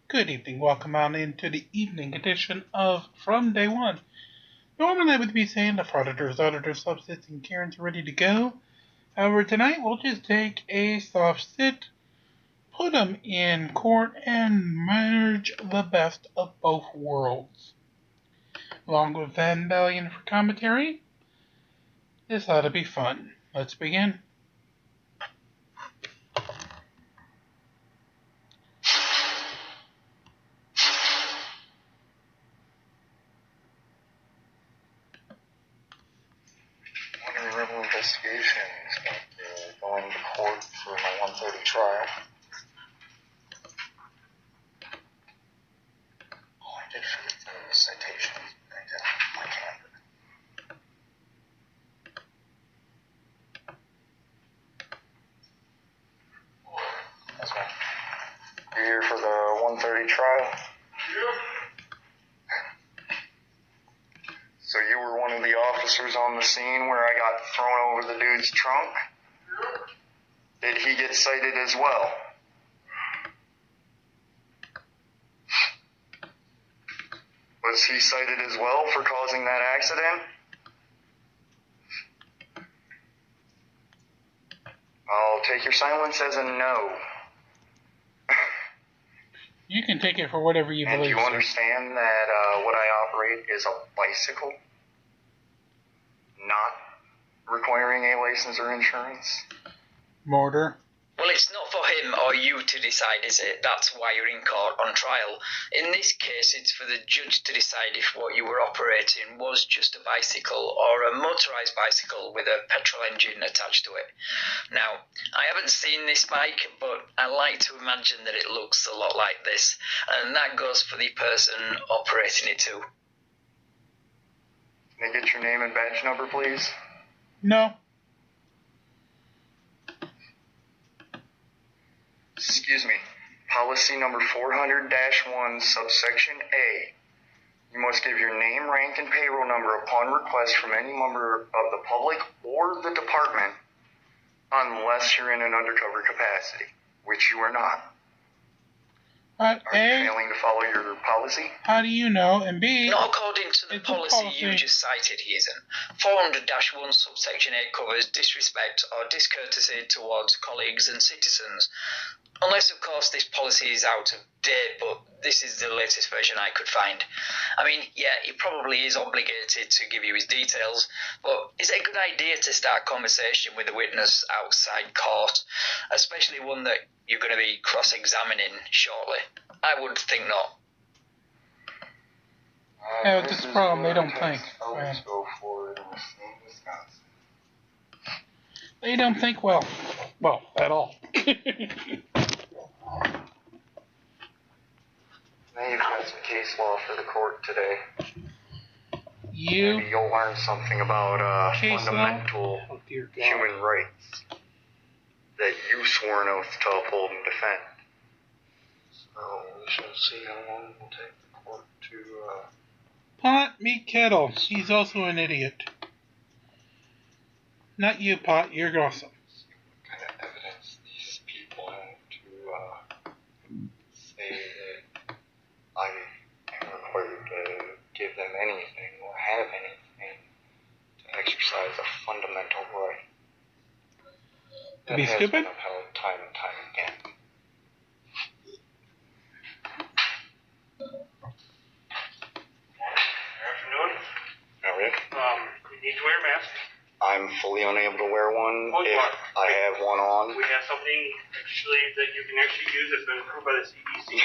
Good evening. Welcome on into the evening edition of From Day One. Normally I would be saying the auditors, subsets, and Karens are ready to go. However, tonight we'll just take a soft sit, put them in court, and merge the best of both worlds. Along with Van Bellion for commentary, this ought to be fun. Let's begin. Investigations going to court for my 130 trial. Oh, I did forget the citation. I got my calendar. That's right. You're here for the 130 trial? Yep. So you were one of the officers on the scene where I got thrown over the dude's trunk? Did he get cited as well? Was he cited as well for causing that accident? I'll take your silence as a no. You can take it for whatever you believe. And you understand that what I operate is a bicycle, not requiring a license or insurance? Mortar. Well, it's not for him or you to decide, is it? That's why you're in court on trial. In this case, it's for the judge to decide if what you were operating was just a bicycle or a motorised bicycle with a petrol engine attached to it. Now, I haven't seen this bike, but I like to imagine that it looks a lot like this, and that goes for the person operating it too. Can I get your name and badge number, please? No. Excuse me. Policy number 400-1, subsection A. You must give your name, rank, and payroll number upon request from any member of the public or the department, unless you're in an undercover capacity, which you are not. Are you failing to follow your policy? How do you know? And B, not according to the policy you just cited, he isn't. 400-1 subsection A covers disrespect or discourtesy towards colleagues and citizens. Unless, of course, this policy is out of date, but this is the latest version I could find. I mean, yeah, he probably is obligated to give you his details, but is it a good idea to start a conversation with a witness outside court, especially one that you're going to be cross-examining shortly? I would think not. Yeah, with this problem, they don't think. Always go for it in Wisconsin. They don't think well, at all. Now you've got some case law for the court today. Maybe you'll learn something about fundamental human rights that you swore an oath to uphold and defend. So we shall see how long it will take the court to... Pot, meet Kettle. He's also an idiot. Not you, Pot. You're awesome. What kind of evidence these people have to say that I am required to give them anything or have anything to exercise a fundamental right. To be stupid? That has been upheld time and time again. Afternoon. All right. You need to wear a mask. I'm fully unable to wear one if I have one on. We have something actually that you can actually use that's been approved by the CDC.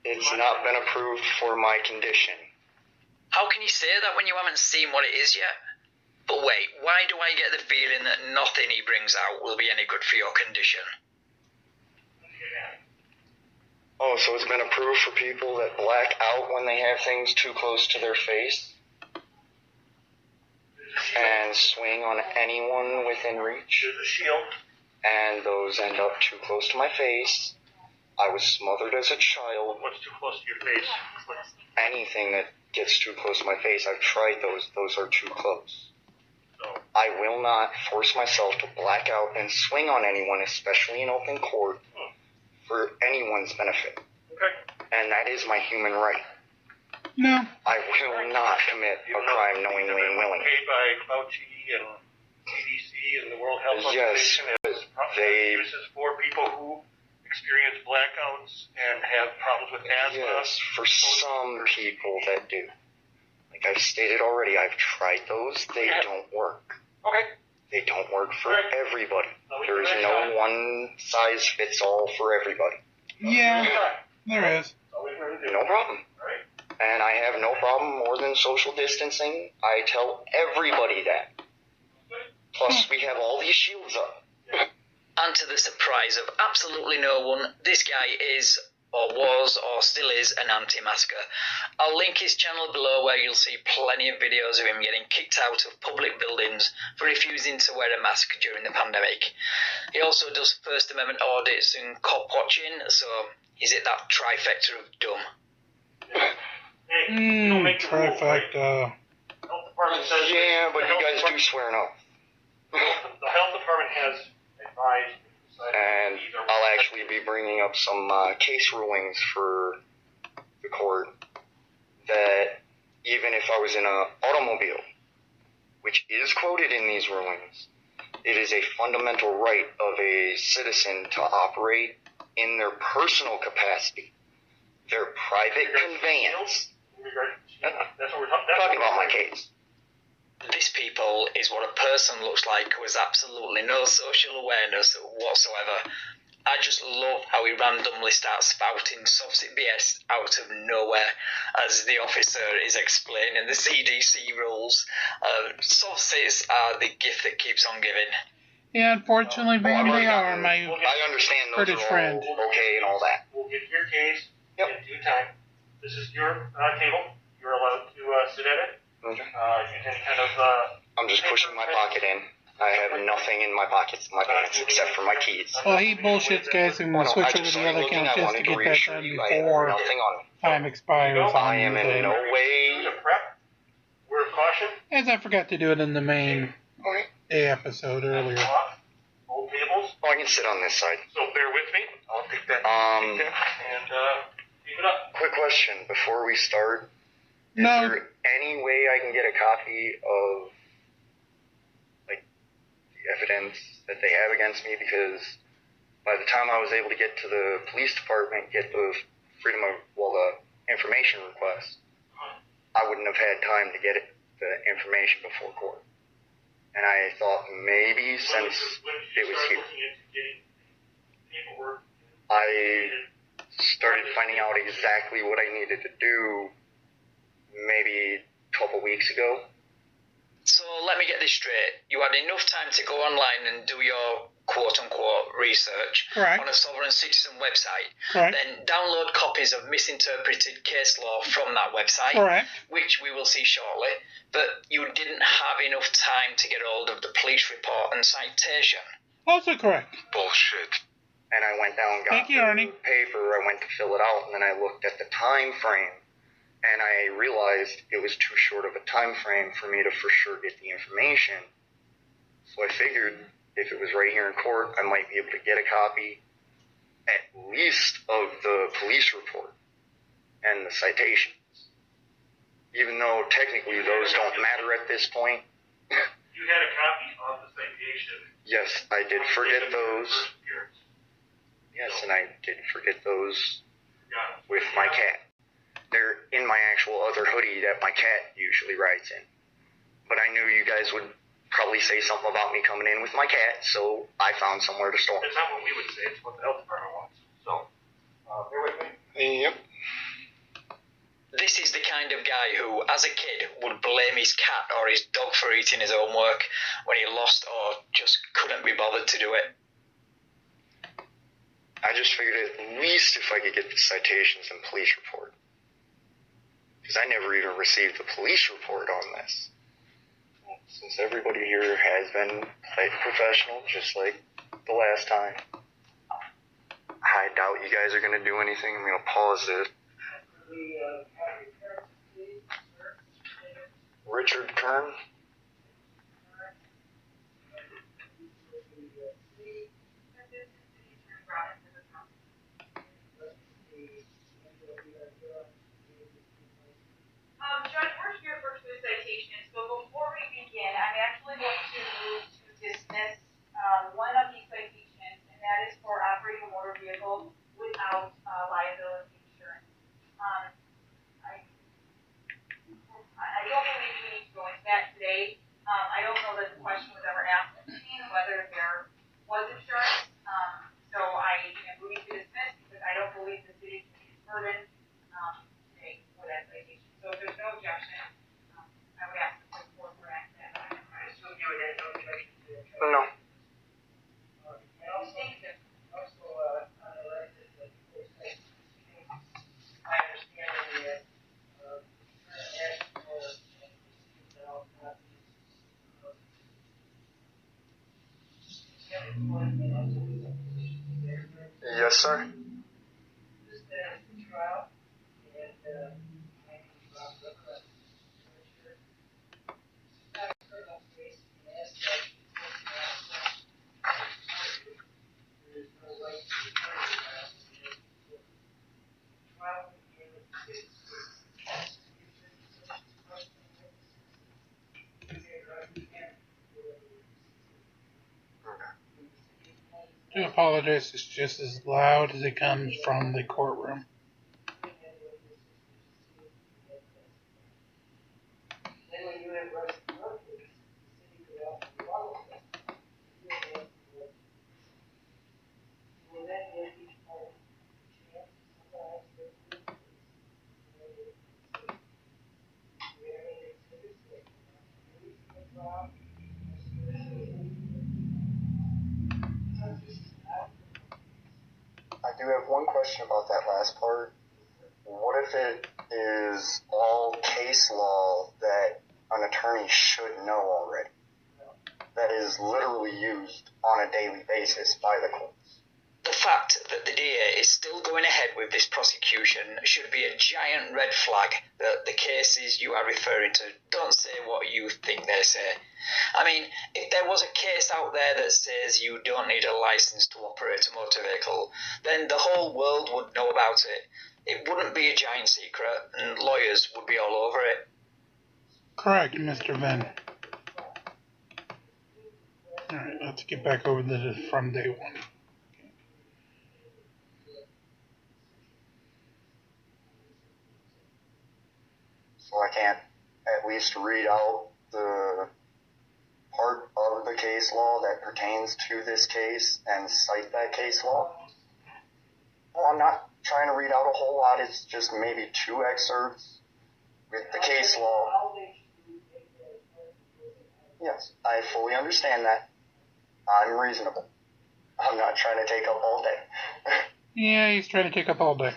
It's not been approved for my condition. How can you say that when you haven't seen what it is yet? But wait, why do I get the feeling that nothing he brings out will be any good for your condition? Oh, so it's been approved for people that black out when they have things too close to their face? And swing on anyone within reach? There's a shield. And those end up too close to my face. I was smothered as a child. What's too close to your face? Anything that gets too close to my face, I've tried those. Those are too close. So, I will not force myself to black out and swing on anyone, especially in open court, for anyone's benefit. okay. and that is my human right. No. I will not commit a crime knowingly and willingly. Paid by Fauci and CDC and the World Health Organization as uses for people who experience blackouts and have problems with asthma. Yes, for some people that do. Like I've stated already, I've tried those. They don't work. Okay. They don't work for everybody. There is no one size fits all for everybody. Yeah, there is. No problem. And I have no problem more than social distancing. I tell everybody that. Plus, we have all these shields up. And to the surprise of absolutely no one, this guy is, or was, or still is an anti-masker. I'll link his channel below where you'll see plenty of videos of him getting kicked out of public buildings for refusing to wear a mask during the pandemic. He also does First Amendment audits and cop watching, so he's at that trifecta of dumb. Trifecta. Health Department says Yeah, but you guys do swear no. The Health Department has advised, and I'll actually be bringing up some case rulings for the court that even if I was in an automobile, which is quoted in these rulings, it is a fundamental right of a citizen to operate in their personal capacity, their private conveyance. That's what we're talking about my case. This people is what a person looks like with absolutely no social awareness whatsoever. I just love how he randomly starts spouting soft BS out of nowhere as the officer is explaining the CDC rules. Soft are the gift that keeps on giving. Yeah, unfortunately, maybe they are my I understand those British are all friend. okay and all that. We'll get your case in due time. This is your table. You're allowed to sit at it. Okay. Use any kind of I'm just pushing my pocket in. I have nothing in my pockets, my pants, except for my keys. Well, he bullshits, guys, and we'll switch over to the other account just to get that done before time expires I on am in no way. prep. Word of caution. As I forgot to do it in the main episode earlier. Old tables. Oh, I can sit on this side. So bear with me. I'll take that. And keep it up. Quick question before we start. Is No. there any way I can get a copy of like the evidence that they have against me? Because by the time I was able to get to the police department, get the the information request, I wouldn't have had time to get the information before court. And I thought maybe since it was here, I started finding out exactly what I needed to do maybe a couple weeks ago. So let me get this straight. You had enough time to go online and do your quote-unquote research on a sovereign citizen website, then download copies of misinterpreted case law from that website, which we will see shortly, but you didn't have enough time to get hold of the police report and citation. Also correct. Bullshit. And I went down and got the paper, I went to fill it out, and then I looked at the time frame, and I realized it was too short of a time frame for me to for sure get the information. So I figured if it was right here in court, I might be able to get a copy at least of the police report and the citations. Even though technically those don't matter at this point. You had a copy of the citation. Yes, I did forget those. Yes, and I did forget those with my cat. They're in my actual other hoodie that my cat usually rides in. But I knew you guys would probably say something about me coming in with my cat, so I found somewhere to store it. It's not what we would say, it's what the health department wants. So, bear with me. Yep. This is the kind of guy who, as a kid, would blame his cat or his dog for eating his homework when he lost or just couldn't be bothered to do it. I just figured at least if I could get the citations and police report. Because I never even received the police report on this. Since everybody here has been quite professional, just like the last time. I doubt you guys are going to do anything. I'm going to pause it. Richard Kern. Judge, we're here for two citations, but before we begin, I'm actually going to move to dismiss one of these citations, and that is for operating a motor vehicle without liability insurance. I don't believe we need to go into that today. I don't know that the question was ever asked at the scene whether there was insurance. So I am moving to dismiss because I don't believe the city can be burdened today for that citation. So if there's no objection, I would ask the court for that. I assume you would have no objection to it. No. Thank you. Also, on the record, that I understand that national Yes, sir. this is trial, and I do apologize, it's just as loud as it comes from the courtroom. then when you have rushed your case, the city could also follow that. Will that give each party a chance to sometimes go through the case? Do you have any exhibits that release the trial? I do have one question about that last part. What if it is all case law that an attorney should know already? That is literally used on a daily basis by the courts. The fact that the DA is still going ahead with this prosecution should be a giant red flag that the cases you are referring to don't say what you think they say. I mean, if there was a case out there that says you don't need a license to operate a motor vehicle, then the whole world would know about it. It wouldn't be a giant secret, and lawyers would be all over it. Correct, Mr. Venn. Alright, let's get back over to the from day one. So I can't at least read out the part of the case law that pertains to this case and cite that case law? Well, I'm not trying to read out a whole lot. It's just maybe two excerpts with the case law. Yes, I fully understand that. I'm reasonable. I'm not trying to take up all day. Yeah, he's trying to take up all day.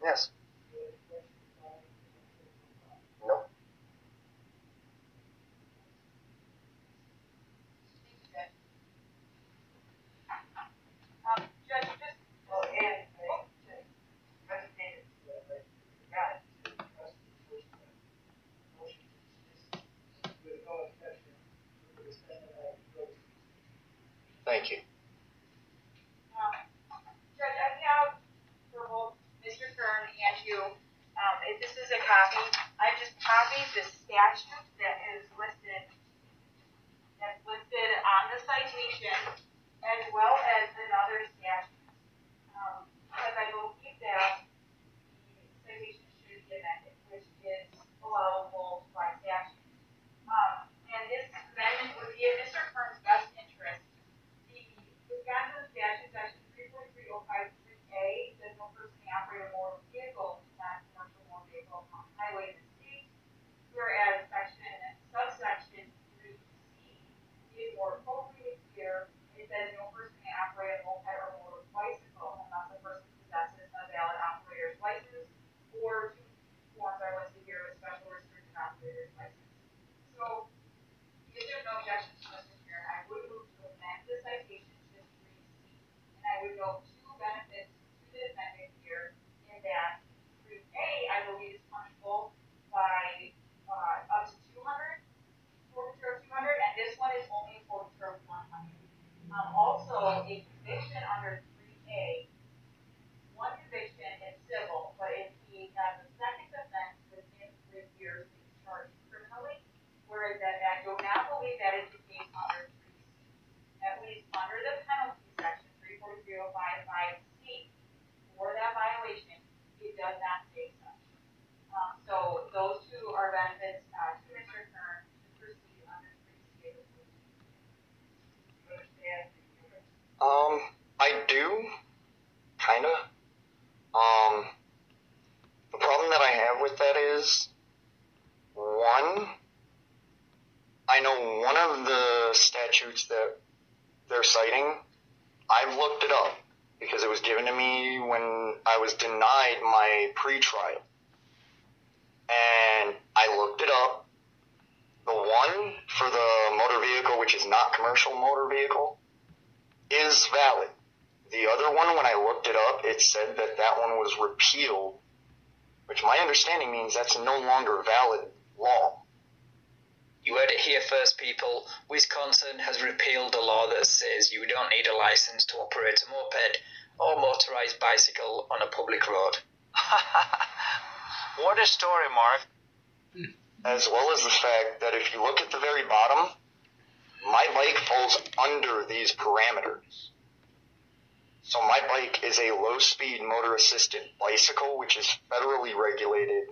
Yes. No. Judge, just Thank you. Judge, I have for both Mr. Kern and you, if this is a copy, I just copied the statute that is listed, that's listed on the citation, as well as another statute. Because I believe that the citation should be amended, which is allowable by statute. And this amendment would be in Mr. Kern's best interest. The Wisconsin statute, section 3.3053A, says no person may operate a motor vehicle, non-commercial motor vehicle on the highway in the state. Whereas subsection 3C is more appropriate here. It says no person may is, one, I know one of the statutes that they're citing, I've looked it up because it was given to me when I was denied my pre-trial. And I looked it up. The one for the motor vehicle, which is not commercial motor vehicle, is valid. The other one, when I looked it up, it said that that one was repealed, which my understanding means that's no longer valid law. You heard it here first, people. Wisconsin has repealed a law that says you don't need a license to operate a moped or motorized bicycle on a public road. What a story, Mark. As well as the fact that if you look at the very bottom, my bike falls under these parameters. So my bike is a low-speed motor-assisted bicycle, which is federally regulated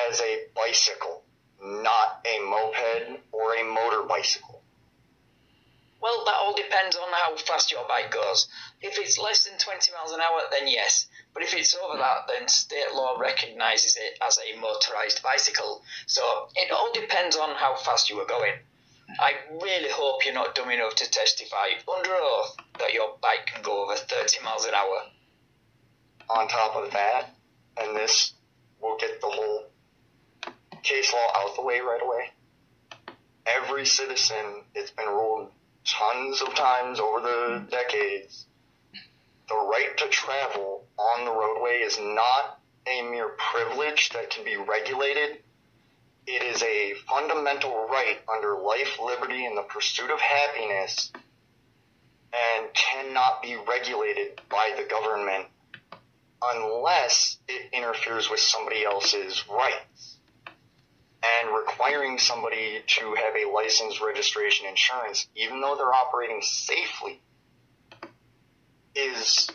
as a bicycle, not a moped or a motor bicycle. Well, that all depends on how fast your bike goes. If it's less than 20 miles an hour, then yes. But if it's over that, then state law recognises it as a motorised bicycle. So it all depends on how fast you were going. I really hope you're not dumb enough to testify under oath that your bike can go over 30 miles an hour. On top of that, and this will get the whole case law out the way right away, every citizen, it's been ruled tons of times over the decades, the right to travel on the roadway is not a mere privilege that can be regulated. It is a fundamental right under life, liberty, and the pursuit of happiness, and cannot be regulated by the government unless it interferes with somebody else's rights. And requiring somebody to have a license, registration, insurance, even though they're operating safely, is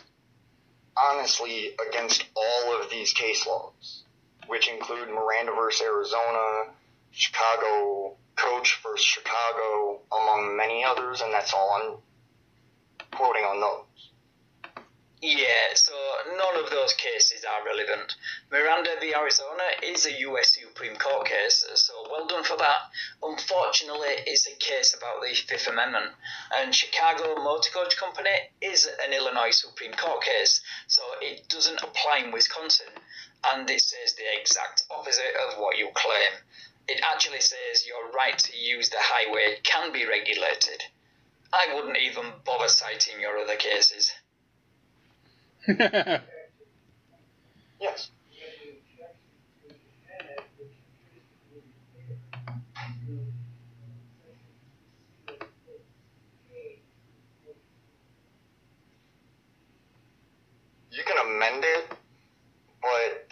honestly against all of these case laws, which include Miranda versus Arizona, Chicago, Coach versus Chicago, among many others, and that's all I'm quoting on those. Yeah, so none of those cases are relevant. Miranda v. Arizona is a US Supreme Court case, so well done for that. Unfortunately, it's a case about the Fifth Amendment, and Chicago Motor Coach Company is an Illinois Supreme Court case, so it doesn't apply in Wisconsin, and it says the exact opposite of what you claim. It actually says your right to use the highway can be regulated. I wouldn't even bother citing your other cases. Yes. You can amend it, but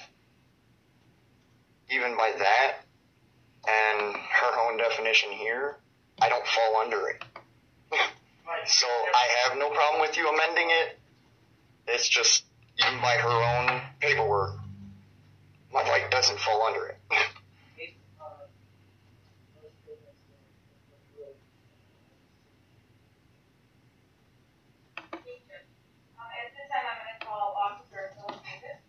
even by that and her own definition here, I don't fall under it. So I have no problem with you amending it. It's just, even by her own paperwork, my bike doesn't fall under it. At this time, I'm going to call Officer Phil Davis.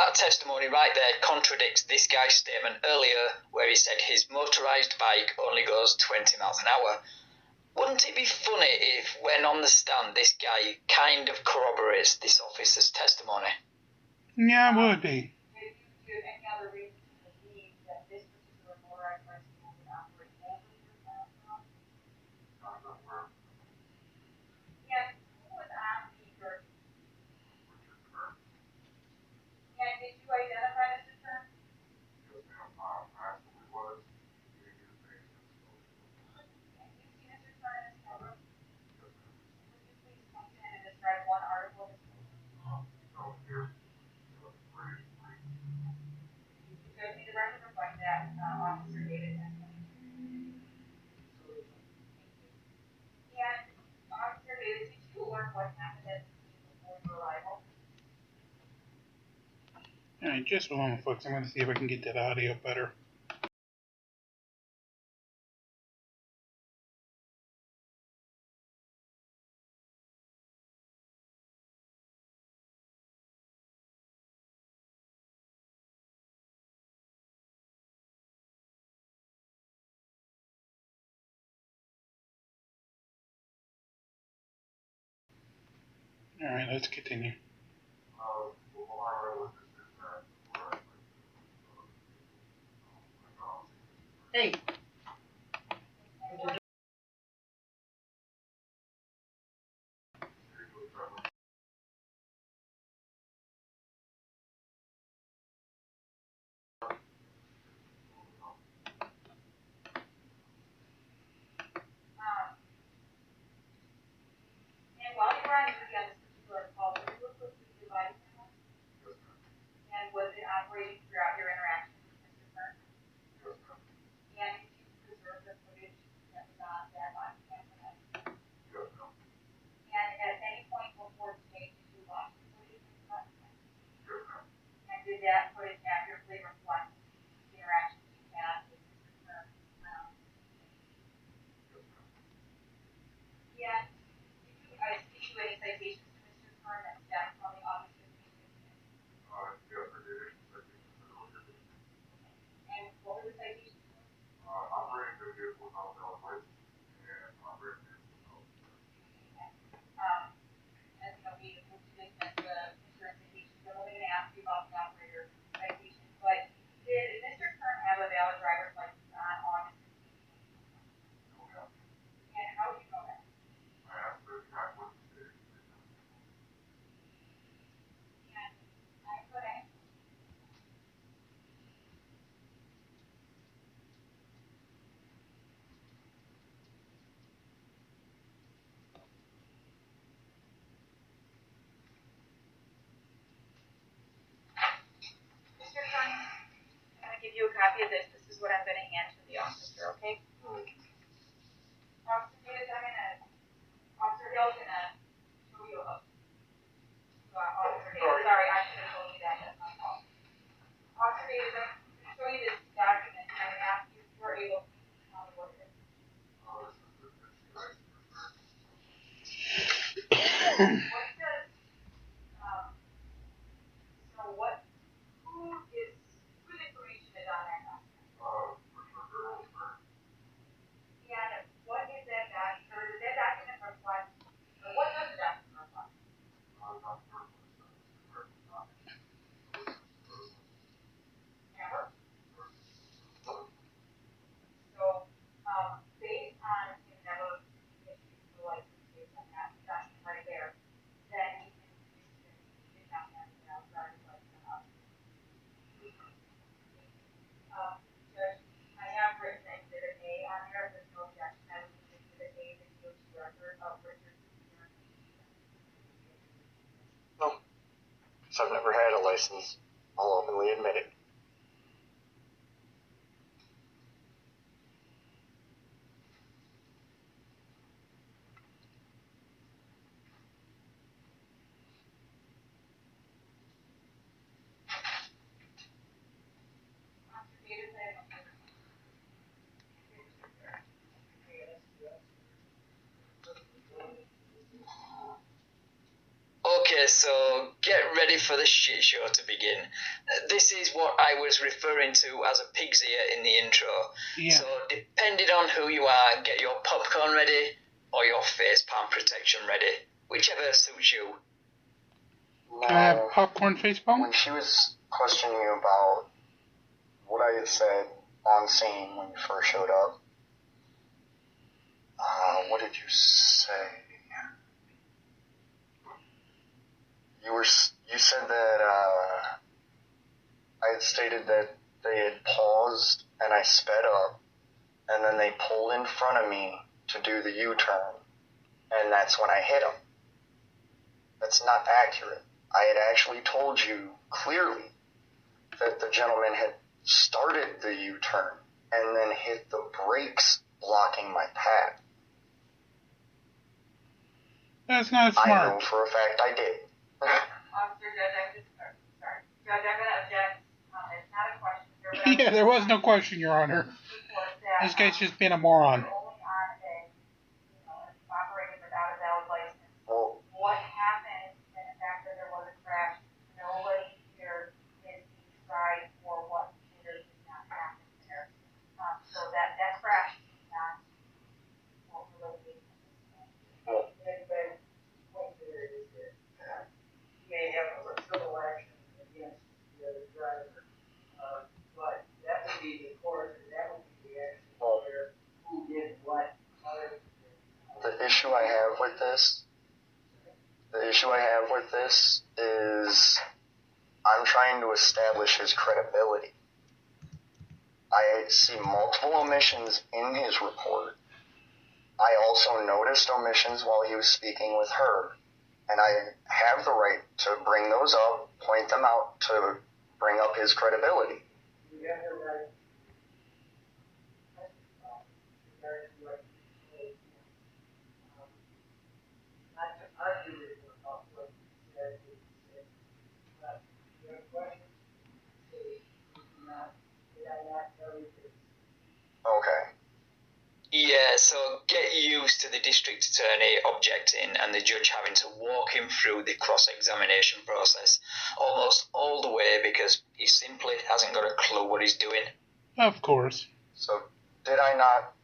that testimony right there contradicts this guy's statement earlier where he said his motorised bike only goes 20 miles an hour. Wouldn't it be funny if, when on the stand, this guy kind of corroborates this officer's testimony? Yeah, it would be. Did you give any other reason to believe that this particular motorized bicycle would operate over 30 miles per hour? Yeah, who was on the dirt? And did you identify Mr. Kern? And you see Mr. Kern in this courtroom? Would you please come in and describe one article of his Does the record reflect that Officer David testified? And Officer David, did you learn what happened at the scene before your arrival? Alright, just a moment, folks. I'm going to see if I can get that audio better. Alright, let's continue. Hey. And while you were on duty on this particular call, were you equipped with your body camera? And was it operating throughout your interactions with Mr. Kern? And did you preserve the footage that was on that body camera? And at any point before today, did you watch the footage of the body camera? And did that footage accurately reflect the interactions you had with Mr. Kern? Yeah. Did you issue any citations to Mr. Kern that stem from the August 15th incident? And what were the citations for? As you know, we moved to dismiss the insurance citations. I'm only going to ask you about the operator citations, but did Mr. Kern have a valid driver's license on August 15th? And how do you know that? And I'm going to Mr. Kern, I'm going to give you a copy of this. This is what I'm going to hand to the officer, okay? Officer Davis, Officer Hill's going to show you Officer Davis, sorry, I should have told you that, that's my fault. Officer Davis, I'm going to show you this document, and I'm going to ask you if you're able to tell me what it is. What does, whose information is on that document? And what is that document, or does that document reflect, or what does the document reflect? Never? So, based on him never issuing the license based on that document right there, then he did not have a valid driver's license on us. Judge, I have written Exhibit A on there, there's no objection, I would use Exhibit A, the DOT record of Richard. No. So I've never had a license. I'll openly admit it. Okay, so get ready for the shit show to begin. This is what I was referring to as a pig's ear in the intro. Yeah. So, depending on who you are, get your popcorn ready or your face palm protection ready, whichever suits you. Can I have popcorn face palm? When she was questioning you about what I had said on scene when you first showed up, what did you say? You said that I had stated that they had paused and I sped up, and then they pulled in front of me to do the U-turn, and that's when I hit them. That's not accurate. I had actually told you clearly that the gentleman had started the U-turn and then hit the brakes, blocking my path. That's not smart. I know for a fact I did. Officer Judge, sorry. Judge, I'm going to object. It's not a question. Yeah, there was no question, Your Honor. This guy's just being a moron. Only on operating without a valid license. Well, what happened in the fact that there was a crash? Nobody here is being tried for what did not happen there. So that crash is not related. Well, anybody point there is that you may have a civil action against the other driver, but that would be the court, and that would be the action where who did what. The issue I have with this is I'm trying to establish his credibility. I see multiple omissions in his report. I also noticed omissions while he was speaking with her, and I have the right to bring those up, point them out, to bring up his credibility. You have the right. Not to argue with him about what he said, but you have a question? Did I not tell you this? Okay. Yeah, so get used to the district attorney objecting and the judge having to walk him through the cross-examination process almost all the way because he simply hasn't got a clue what he's doing. Of course. So, did I not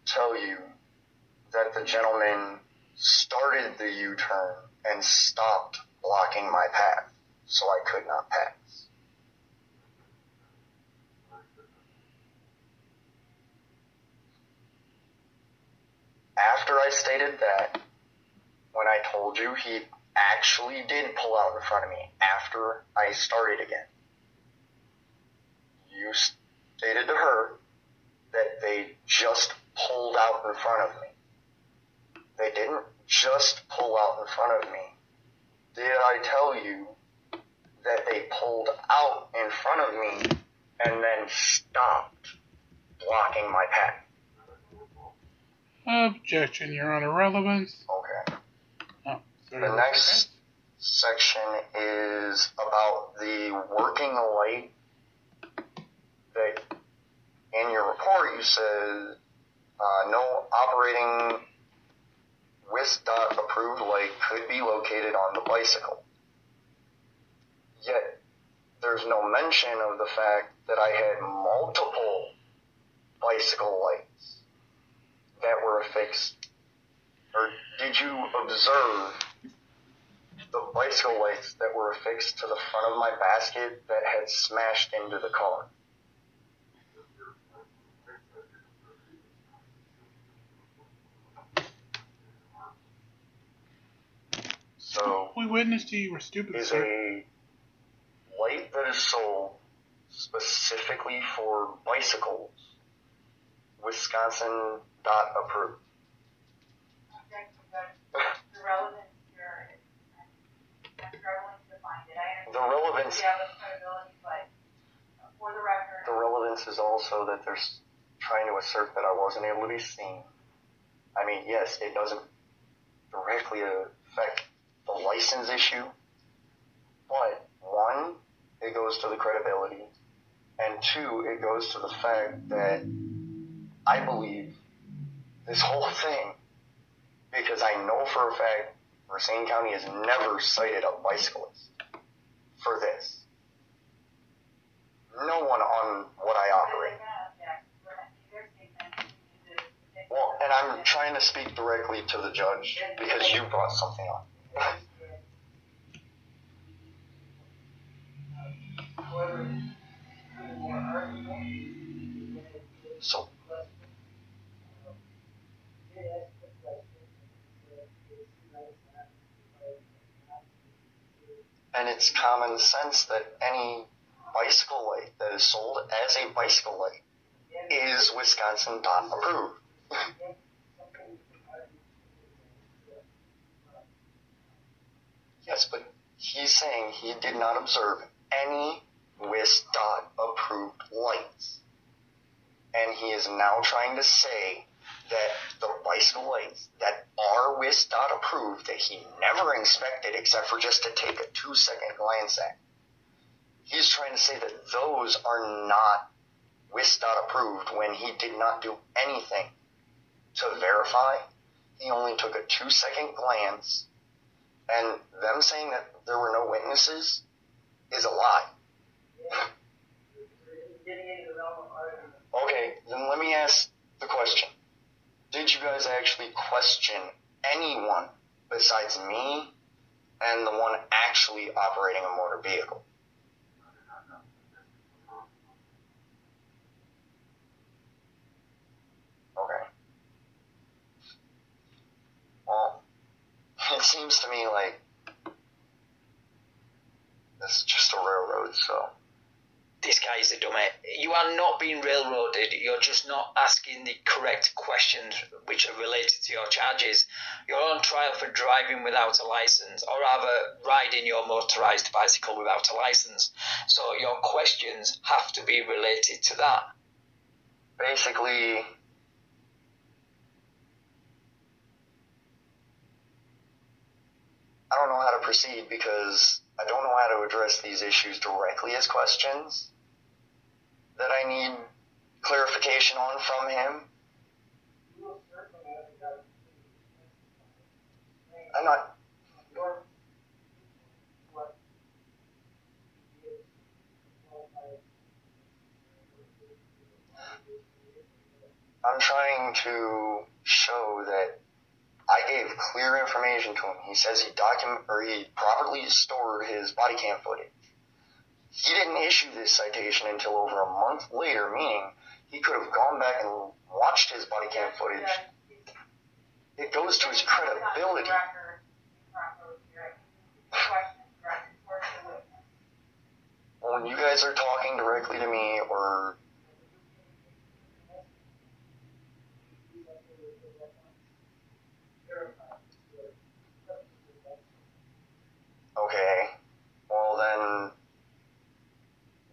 tell you that the gentleman started the U-turn and stopped blocking my path so I could not pass? After I stated that, when I told you he actually did pull out in front of me after I started again, you stated to her that they just pulled out in front of me. They didn't just pull out in front of me. Did I tell you that they pulled out in front of me and then stopped blocking my path? Objection, Your Honor. Relevance. Okay. Oh, The next section is about the working light that in your report you said no operating with dot approved light could be located on the bicycle. Yet there's no mention of the fact that I had multiple bicycle lights that were affixed. Or did you observe the bicycle lights that were affixed to the front of my basket that had smashed into the car? So, we witnessed you were stupid, is sir. a light that is sold specifically for bicycles Wisconsin dot approved. The relevance here is, I'm struggling to find it. I The relevance. understand the credibility, but for the record. The relevance is also that they're trying to assert that I wasn't able to be seen. I mean, yes, it doesn't directly affect the license issue, but one, it goes to the credibility, and two, it goes to the fact that I believe this whole thing, because I know for a fact Racine County has never cited a bicyclist. for this. No one on what I operate. Well, and I'm trying to speak directly to the judge because you brought something up. So, and it's common sense that any bicycle light that is sold as a bicycle light is Wisconsin DOT approved. Yes, but he's saying he did not observe any WIS-DOT approved lights. And he is now trying to say that the bicycle lights that are WIS-DOT approved, that he never inspected except for just to take a 2-second glance at, he's trying to say that those are not WIS-DOT approved when he did not do anything to verify. He only took a 2-second glance, and them saying that there were no witnesses is a lie. Okay, then let me ask the question. Did you guys actually question anyone besides me and the one actually operating a motor vehicle? Okay. Well, it seems to me like this is just a railroad, so... This guy is a dummy. You are not being railroaded. You're just not asking the correct questions which are related to your charges. You're on trial for driving without a license, or rather riding your motorized bicycle without a license. So your questions have to be related to that. Basically, I don't know how to proceed because I don't know how to address these issues directly as questions that I need clarification on from him. I'm not... I'm trying to show that I gave clear information to him. He says he properly stored his body cam footage. He didn't issue this citation until over a month later, meaning he could have gone back and watched his body cam footage. It goes to his credibility. When you guys are talking directly to me or... Okay, well then,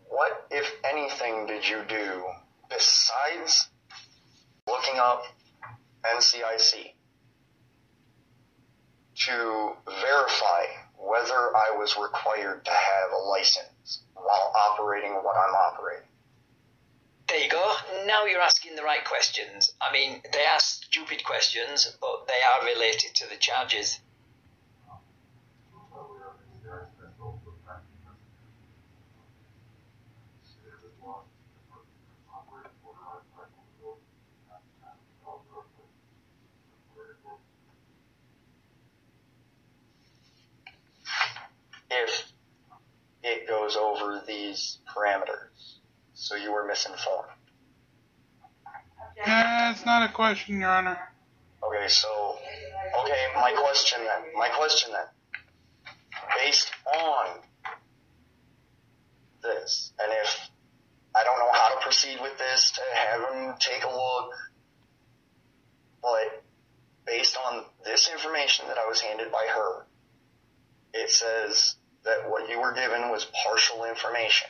what, if anything, did you do besides looking up NCIC to verify whether I was required to have a license while operating what I'm operating? There you go. Now you're asking the right questions. I mean, they are stupid questions, but they are related to the charges. If it goes over these parameters, so you were misinformed. That's not a question, Your Honor. Okay, so, my question then, based on this, and if I don't know how to proceed with this to have him take a look, but based on this information that I was handed by her, it says that what you were given was partial information.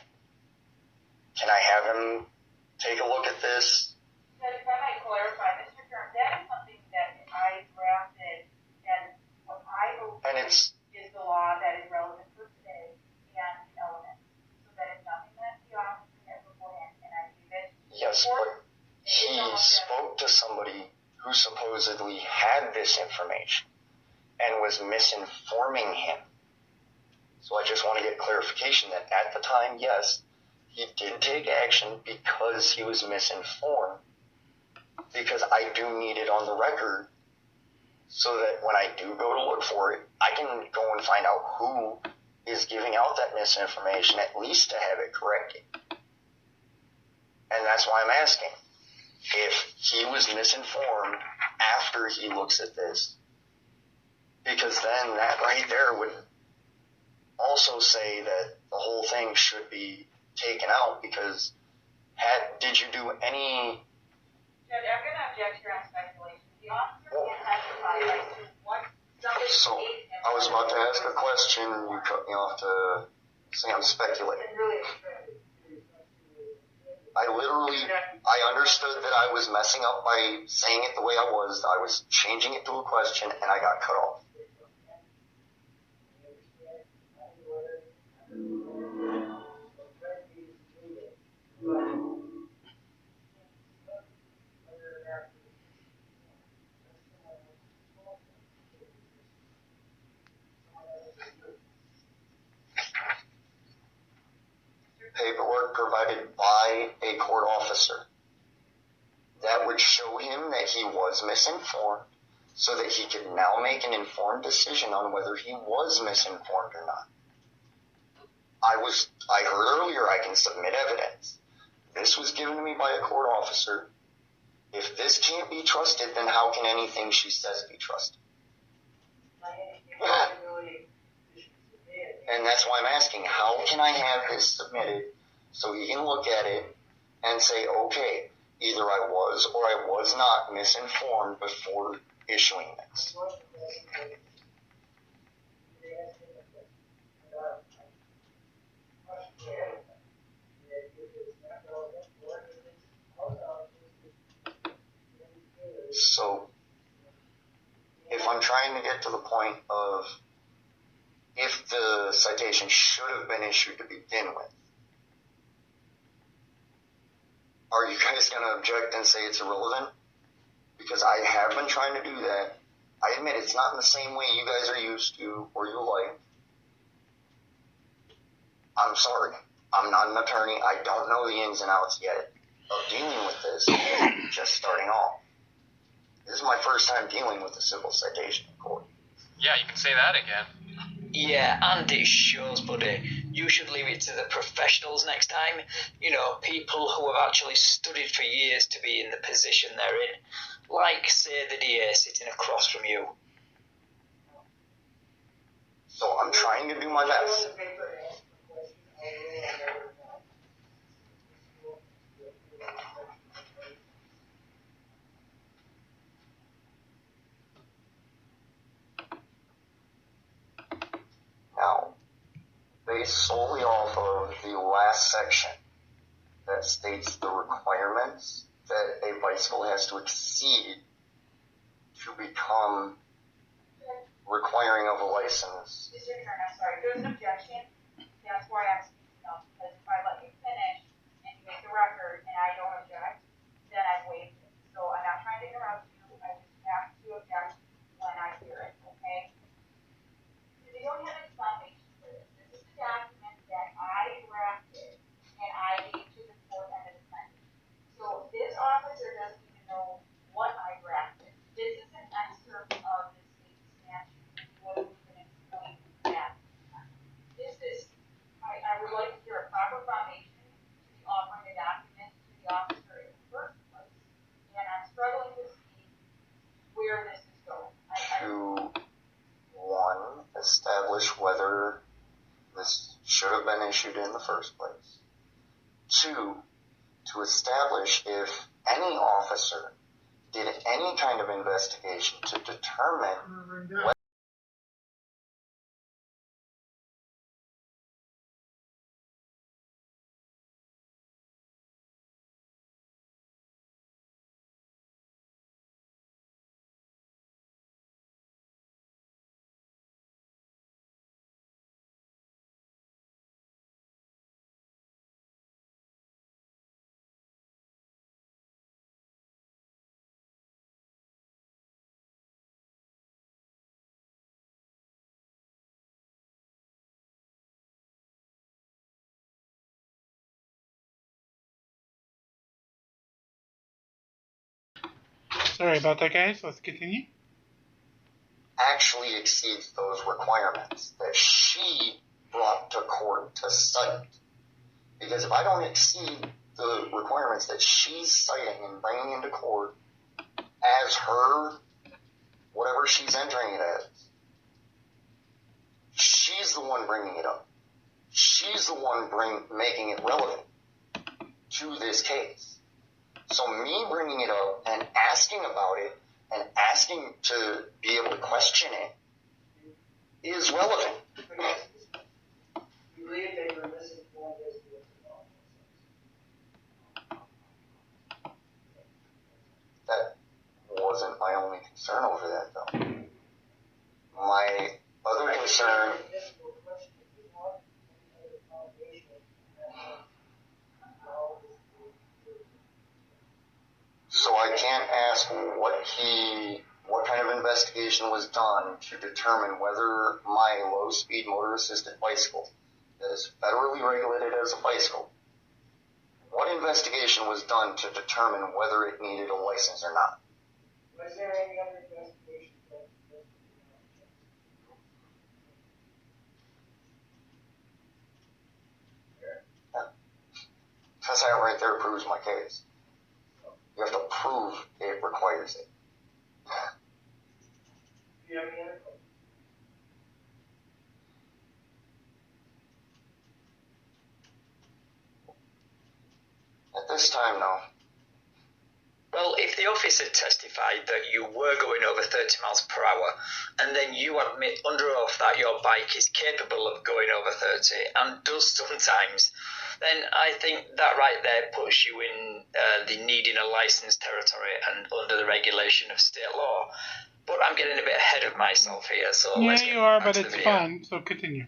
Can I have him take a look at this? If I might clarify, Mr. Kern, that is something that I drafted, and what I believe is the law that is relevant for today and the elements. So that is nothing that the officer had beforehand, and I gave it. Yes, but he spoke to somebody who supposedly had this information and was misinforming him. So I just want to get clarification that at the time, yes, he did take action because he was misinformed, because I do need it on the record so that when I do go to look for it, I can go and find out who is giving out that misinformation, at least to have it corrected. And that's why I'm asking. If he was misinformed after he looks at this, because then that right there would also say that the whole thing should be taken out, because did you do any... Judge, I'm going to object here on speculation. The officer can't testify like once somebody... So, I was about to ask a question, you cut me off to say I'm speculating. I understood that I was messing up by saying it the way I was changing it to a question, and I got cut off. Paperwork provided by a court officer that would show him that he was misinformed, so that he could now make an informed decision on whether he was misinformed or not. I heard earlier I can submit evidence. This was given to me by a court officer. If this can't be trusted, then how can anything she says be trusted? And that's why I'm asking, how can I have this submitted so he can look at it and say, okay, either I was or I was not misinformed before issuing this? So, if I'm trying to get to the point of if the citation should have been issued to begin with, are you guys going to object and say it's irrelevant? Because I have been trying to do that. I admit it's not in the same way you guys are used to or you like. I'm sorry. I'm not an attorney. I don't know the ins and outs yet of dealing with this. Just starting off. This is my first time dealing with a civil citation in court. Yeah, you can say that again. Yeah, and it shows, buddy. You should leave it to the professionals next time. You know, people who have actually studied for years to be in the position they're in. Like, say, the DA sitting across from you. So I'm trying to do my best. Now, based solely off of the last section that states the requirements that a bicycle has to exceed to become requiring of a license. Mr. Kern, I'm sorry, there's an objection. That's why I'm speaking up, because if I let you finish and you make the record and I don't object, then I've waived it. So I'm not trying to interrupt you, I just have to object when I hear it, okay? Because you don't have any foundation for this. This is the document that I drafted and I gave to the court and the defendant. So this officer doesn't even know what I drafted. This is an excerpt of the state statute. What we've been explaining that. This is, I would like to hear a proper foundation to be offering a document to the officer in the first place. And I'm struggling to see where this is going. To, one, establish whether this should have been issued in the first place. Two, to establish if any officer did any kind of investigation to determine Sorry about that, guys. Let's continue. Actually exceeds those requirements that she brought to court to cite. Because if I don't exceed the requirements that she's citing and bringing into court as her, whatever she's entering it as, she's the one bringing it up. She's the one making it relevant to this case. So me bringing it up and asking about it and asking to be able to question it is relevant. You believe they were misinformed as to what the law was? That wasn't my only concern over that, though. My other concern... So I can't ask what kind of investigation was done to determine whether my low-speed motor-assisted bicycle that is federally regulated as a bicycle, what investigation was done to determine whether it needed a license or not? Was there any other investigation? Because that right there proves my case. You have to prove it requires it. Do you have any other questions? At this time, no. Well, if the officer testified that you were going over 30 miles per hour, and then you admit under oath that your bike is capable of going over 30 and does sometimes, then I think that right there puts you in the needing a license territory and under the regulation of state law. But I'm getting a bit ahead of myself here, so Yeah, let's get you are, back but to the it's video. fun, so continue.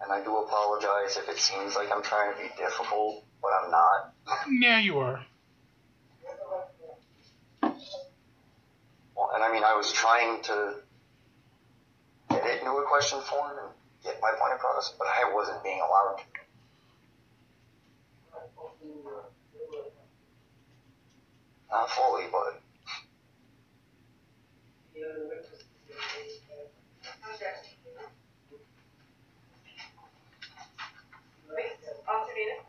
And I do apologize if it seems like I'm trying to be difficult, but I'm not. Yeah, you are. Well, and I mean, I was trying to get it into a question form and get my point across, but I wasn't being allowed to. Not fully, but... Officer Davis?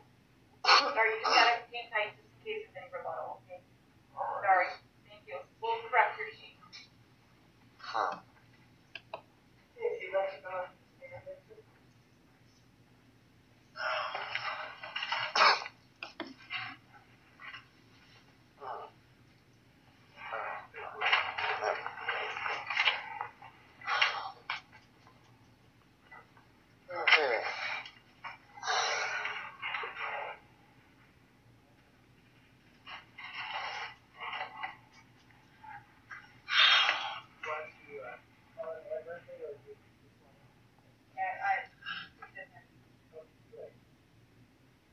Sorry, you just gotta hang tight just in case there's any rebuttal, okay? Sorry. Thank you. We'll correct your sheet. Huh. If you'd like to go and Okay.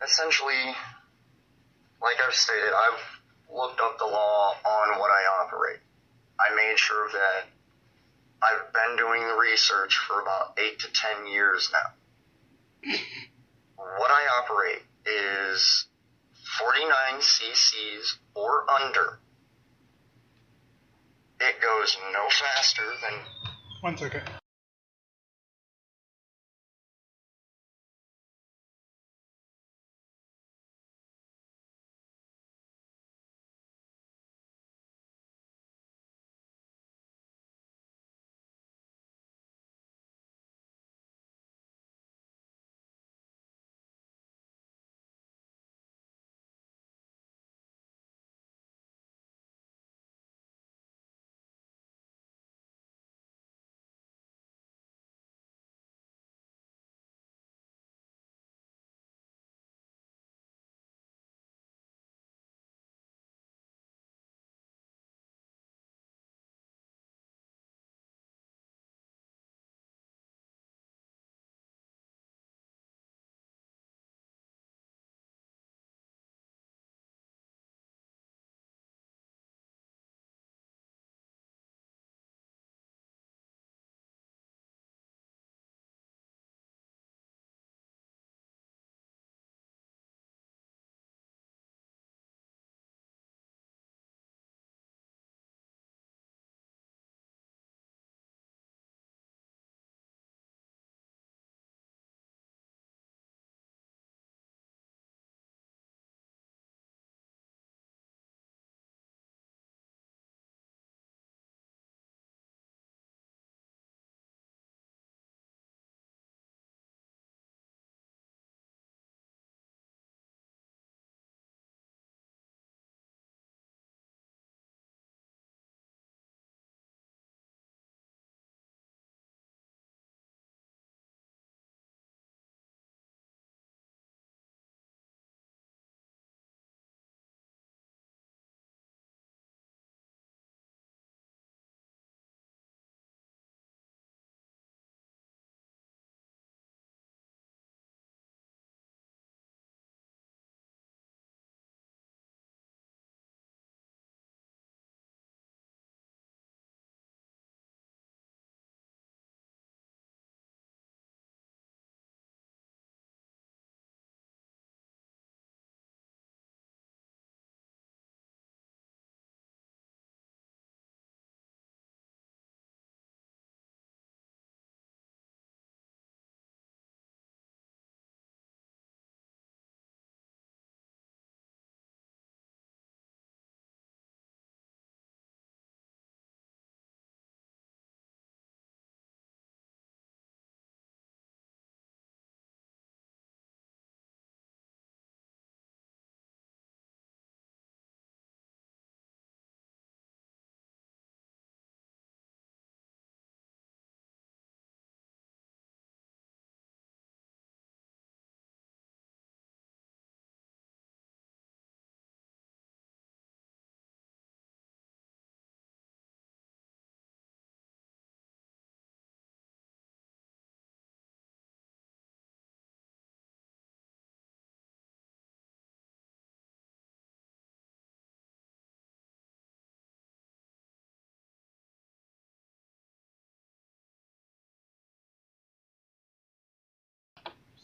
Essentially, like I've stated, I've looked up the law on what I operate. I made sure that I've been doing the research for about 8 to 10 years now. What I operate is 49 cc's or under. It goes no faster than... 1 second.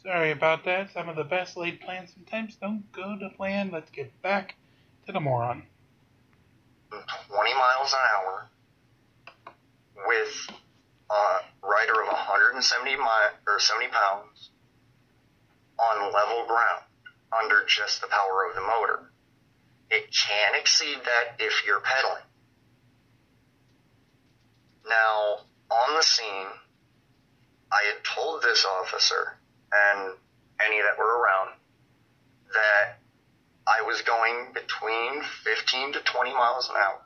Sorry about that. Some of the best laid plans sometimes don't go to plan. Let's get back to the moron. 20 miles an hour with a rider of 170 or 70 pounds on level ground under just the power of the motor. It can exceed that if you're pedaling. Now, on the scene, I had told this officer and any that were around that I was going between 15 to 20 miles an hour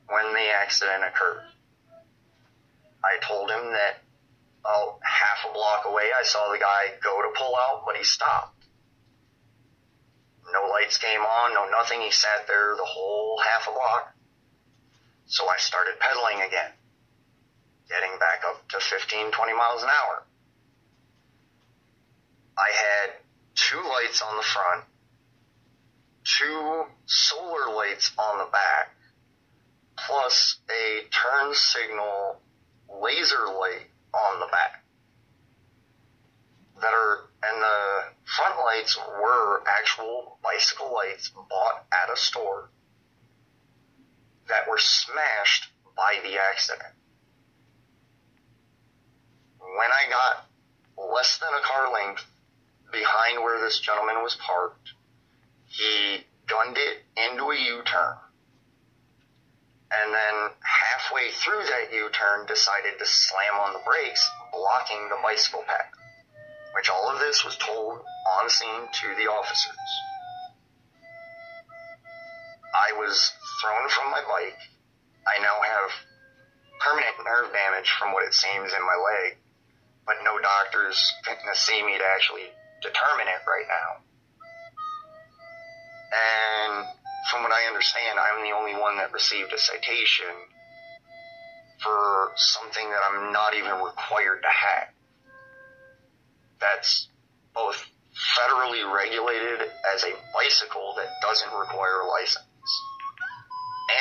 when the accident occurred. I told him that half a block away I saw the guy go to pull out, but he stopped. No lights came on, no nothing. He sat there the whole half a block. So I started pedaling again, getting back up to 15, 20 miles an hour. I had 2 lights on the front, 2 solar lights on the back, plus a turn signal laser light on the back. And the front lights were actual bicycle lights bought at a store that were smashed by the accident. When I got less than a car length behind where this gentleman was parked, he gunned it into a U-turn. And then halfway through that U-turn decided to slam on the brakes, blocking the bicycle path, which all of this was told on scene to the officers. I was thrown from my bike. I now have permanent nerve damage from what it seems in my leg, but no doctors can see me to actually determine it right now. And from what I understand, I'm the only one that received a citation for something that I'm not even required to have. That's both federally regulated as a bicycle that doesn't require a license,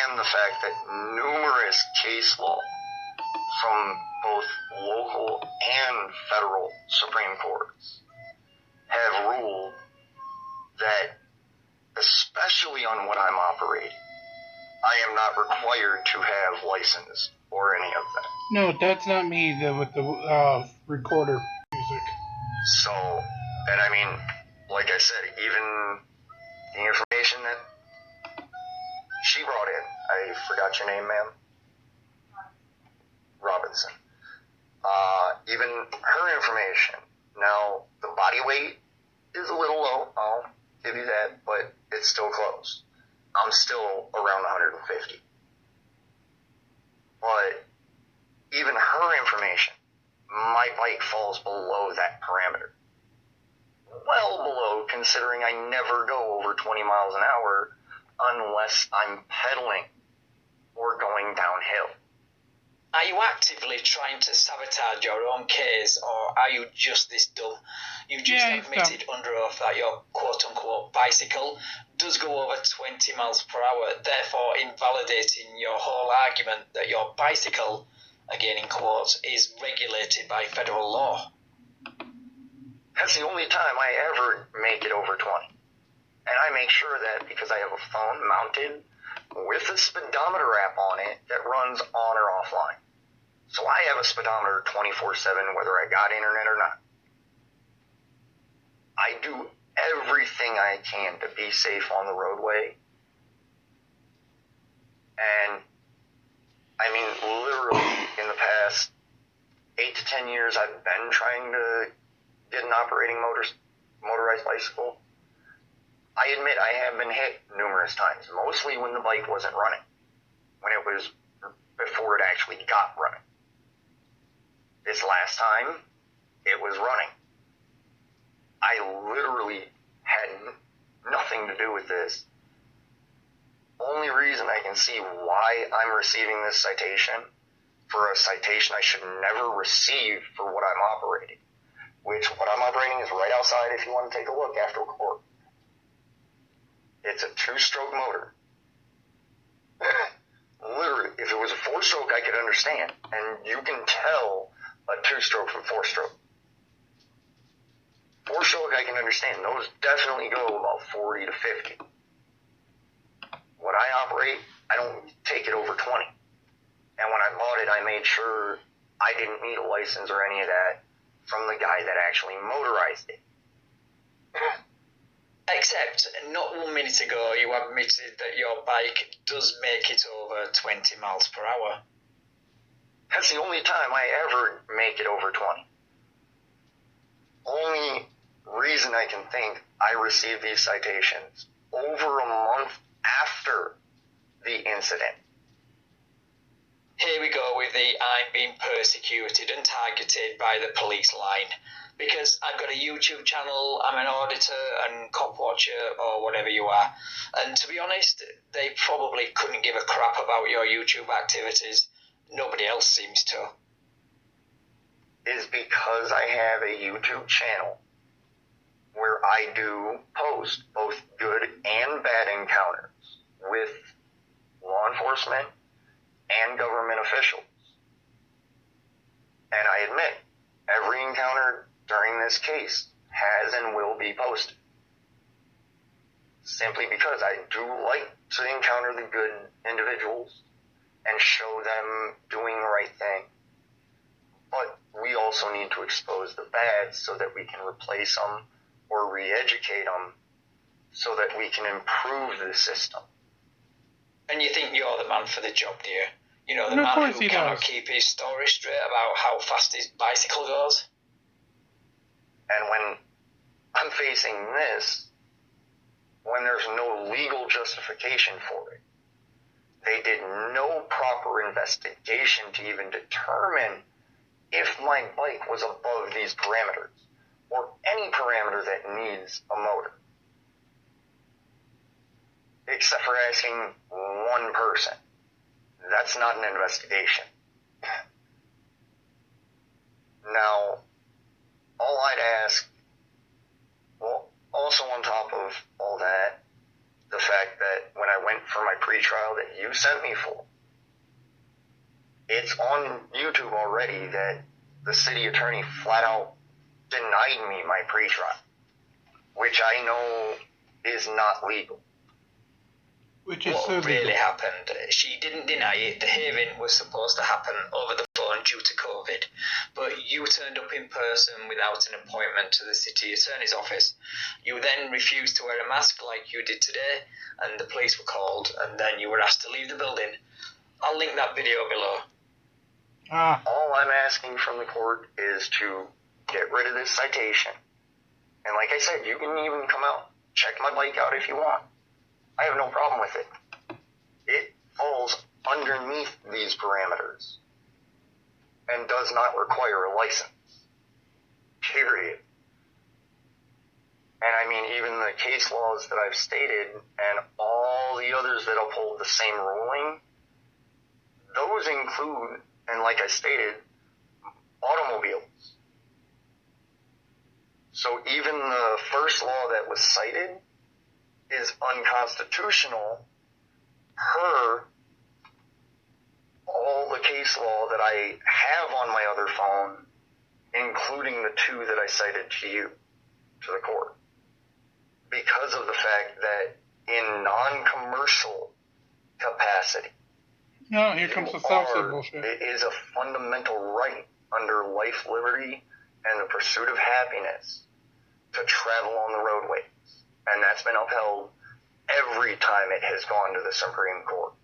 and the fact that numerous case law from both local and federal Supreme Courts have ruled that, especially on what I'm operating, I am not required to have license or any of that. No, that's not me with the recorder music. So, and I mean, like I said, even the information that she brought in, I forgot your name, ma'am? Robinson. Even her information. Now, the body weight is a little low, I'll give you that, but it's still close. I'm still around 150. But even her information, my bike falls below that parameter. Well below, considering I never go over 20 miles an hour unless I'm pedaling or going downhill. Are you actively trying to sabotage your own case, or are you just this dumb? You've just admitted under oath that your quote-unquote bicycle does go over 20 miles per hour, therefore invalidating your whole argument that your bicycle, again in quotes, is regulated by federal law. That's the only time I ever make it over 20. And I make sure that because I have a phone mounted with a speedometer app on it that runs on or offline. So I have a speedometer 24/7 whether I got internet or not. I do everything I can to be safe on the roadway. And I mean, literally in the past 8 to 10 years, I've been trying to get an operating motorized bicycle. I admit I have been hit numerous times, mostly when the bike wasn't running, when it was before it actually got running. This last time, it was running. I literally had nothing to do with this. Only reason I can see why I'm receiving this citation for a citation I should never receive for what I'm operating, which what I'm operating is right outside if you want to take a look after court. It's a 2-stroke motor. Literally, if it was a 4-stroke, I could understand. And you can tell a 2-stroke from 4-stroke. 4-stroke I can understand. Those definitely go about 40 to 50. What I operate, I don't take it over 20. And when I bought it, I made sure I didn't need a license or any of that from the guy that actually motorized it. Except, not 1 minute ago, you admitted that your bike does make it over 20 miles per hour. That's the only time I ever make it over 20. Only reason I can think I received these citations over a month after the incident. Here we go with the I'm being persecuted and targeted by the police line. Because I've got a YouTube channel, I'm an auditor and cop watcher or whatever you are. And to be honest, they probably couldn't give a crap about your YouTube activities. Nobody else seems to. Is because I have a YouTube channel where I do post both good and bad encounters with law enforcement and government officials. And I admit, every encounter during this case has and will be posted. Simply because I do like to encounter the good individuals and show them doing the right thing. But we also need to expose the bad so that we can replace them or re-educate them so that we can improve the system. And you think you're the man for the job, do you? You know, the And of man course who he cannot does. keep his story straight about how fast his bicycle goes. And when I'm facing this, when there's no legal justification for it, they did no proper investigation to even determine if my bike was above these parameters, or any parameter that needs a motor. Except for asking one person. That's not an investigation. Now, all I'd ask, well, also on top of all that, the fact that when I went for my pretrial that you sent me for, it's on YouTube already that the city attorney flat out denied me my pretrial, which I know is not legal. Which is What so really legal. happened, she didn't deny it. The hearing was supposed to happen over the phone due to COVID, but you turned up in person without an appointment to the city attorney's office. You then refused to wear a mask like you did today, and the police were called, and then you were asked to leave the building. I'll link that video below. All I'm asking from the court is to get rid of this citation. And like I said, you can even come out, check my bike out if you want. I have no problem with it. It falls underneath these parameters and does not require a license. Period. And I mean, even the case laws that I've stated and all the others that uphold the same ruling, those include, and like I stated, automobiles. So even the first law that was cited is unconstitutional per all the case law that I have on my other phone, including the two that I cited to you, to the court. Because of the fact that in non-commercial capacity, No, here comes the self-said bullshit. it is a fundamental right under life, liberty, and the pursuit of happiness to travel on the roadways. And that's been upheld every time it has gone to the Supreme Court.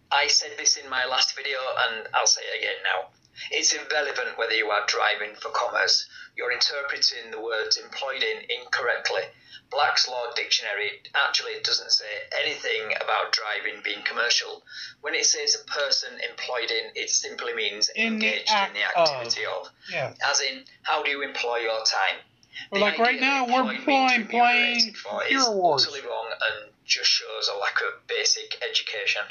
I said this in my last video, and I'll say it again now. It's irrelevant whether you are driving for commerce. You're interpreting the words employed in incorrectly. Black's Law Dictionary actually doesn't say anything about driving being commercial. When it says a person employed in, it simply means engaged in the activity of. Yes. As in, how do you employ your time? Well, like right now, we're playing Hero Wars. Utterly wrong and just shows a lack of basic education.